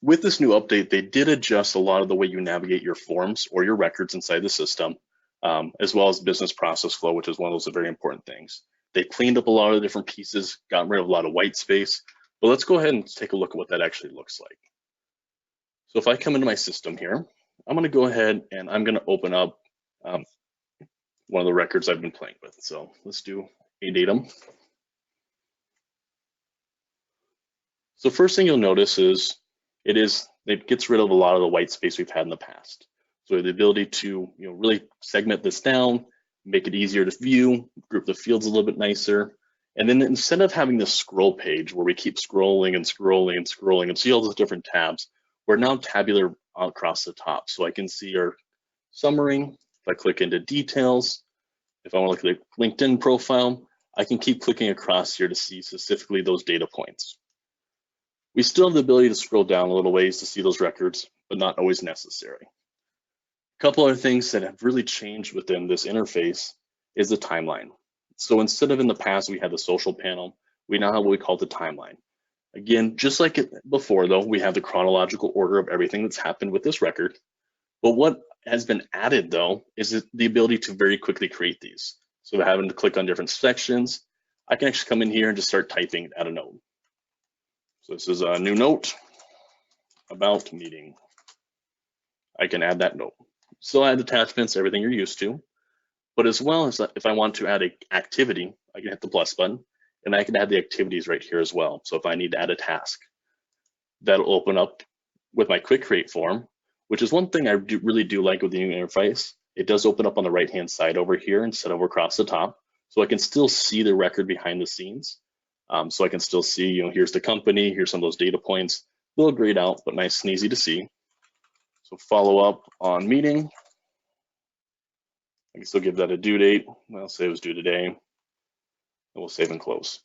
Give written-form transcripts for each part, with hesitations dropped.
With this new update, they did adjust a lot of the way you navigate your forms or your records inside the system, as well as business process flow, which is one of those very important things. They cleaned up a lot of the different pieces, got rid of a lot of white space, but let's go ahead and take a look at what that actually looks like. So if I come into my system here, I'm going to go ahead and I'm going to open up one of the records I've been playing with. So let's do a datum. So first thing you'll notice is it gets rid of a lot of the white space we've had in the past. So the ability to really segment this down, make it easier to view, group the fields a little bit nicer. And then instead of having this scroll page where we keep scrolling and scrolling and scrolling and see all those different tabs, we're now tabular across the top. So I can see our summary. If I click into details, if I want to look at the LinkedIn profile, I can keep clicking across here to see specifically those data points. We still have the ability to scroll down a little ways to see those records, but not always necessary. A couple other things that have really changed within this interface is the timeline. So instead of in the past, we had the social panel, we now have what we call the timeline. Again, just like before though, we have the chronological order of everything that's happened with this record. But what has been added though, is the ability to very quickly create these. So having to click on different sections, I can actually come in here and just start typing at a note. So this is a new note about meeting. I can add that note. Still add attachments, everything you're used to. But as well as if I want to add an activity, I can hit the plus button and I can add the activities right here as well. So if I need to add a task, that'll open up with my quick create form, which is one thing I really do like with the new interface. It does open up on the right-hand side over here instead of across the top. So I can still see the record behind the scenes. So I can still see, here's the company, here's some of those data points, a little grayed out, but nice and easy to see. So follow up on meeting. I can still give that a due date. I'll say it was due today, and we'll save and close.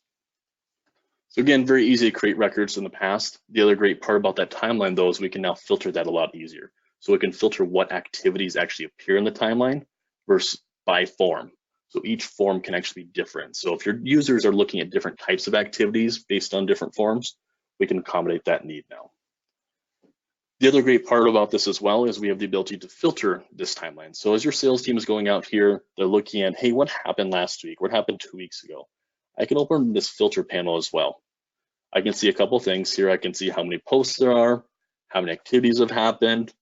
So again, very easy to create records in the past. The other great part about that timeline though is we can now filter that a lot easier. So we can filter what activities actually appear in the timeline versus by form. So each form can actually be different. So if your users are looking at different types of activities based on different forms, we can accommodate that need now. The other great part about this as well is we have the ability to filter this timeline. So as your sales team is going out here, they're looking at, hey, what happened last week? What happened 2 weeks ago? I can open this filter panel as well. I can see a couple things here. I can see how many posts there are, how many activities have happened.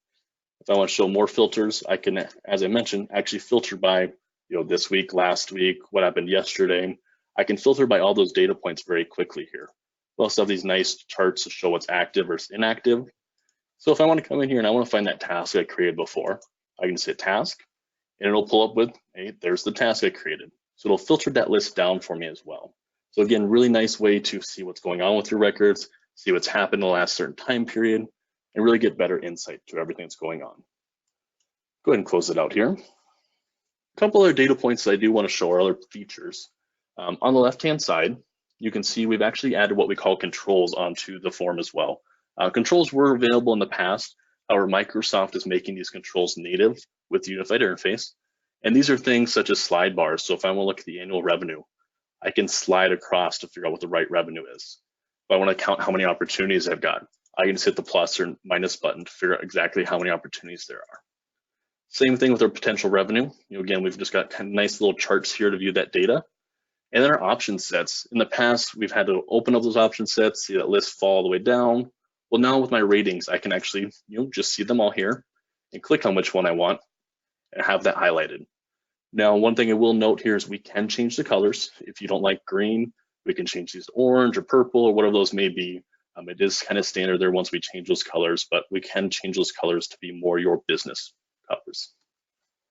If I want to show more filters, I can, as I mentioned, actually filter by this week, last week, what happened yesterday. I can filter by all those data points very quickly here. We also have these nice charts to show what's active versus inactive. So if I want to come in here and I want to find that task I created before, I can just hit task and it'll pull up with, hey, there's the task I created. So it'll filter that list down for me as well. So again, really nice way to see what's going on with your records, see what's happened in the last certain time period, and really get better insight to everything that's going on. Go ahead and close it out here. A couple other data points that I do want to show are other features. On the left-hand side, you can see we've actually added what we call controls onto the form as well. Controls were available in the past. However, Microsoft is making these controls native with the unified interface. And these are things such as slide bars. So if I want to look at the annual revenue, I can slide across to figure out what the right revenue is. If I want to count how many opportunities I've got, I can just hit the plus or minus button to figure out exactly how many opportunities there are. Same thing with our potential revenue. Again, we've just got kind of nice little charts here to view that data. And then our option sets. In the past, we've had to open up those option sets, see that list fall all the way down. Well, now with my ratings, I can actually just see them all here and click on which one I want and have that highlighted. Now, one thing I will note here is we can change the colors. If you don't like green, we can change these to orange or purple or whatever those may be. It is kind of standard there once we change those colors, but we can change those colors to be more your business colors.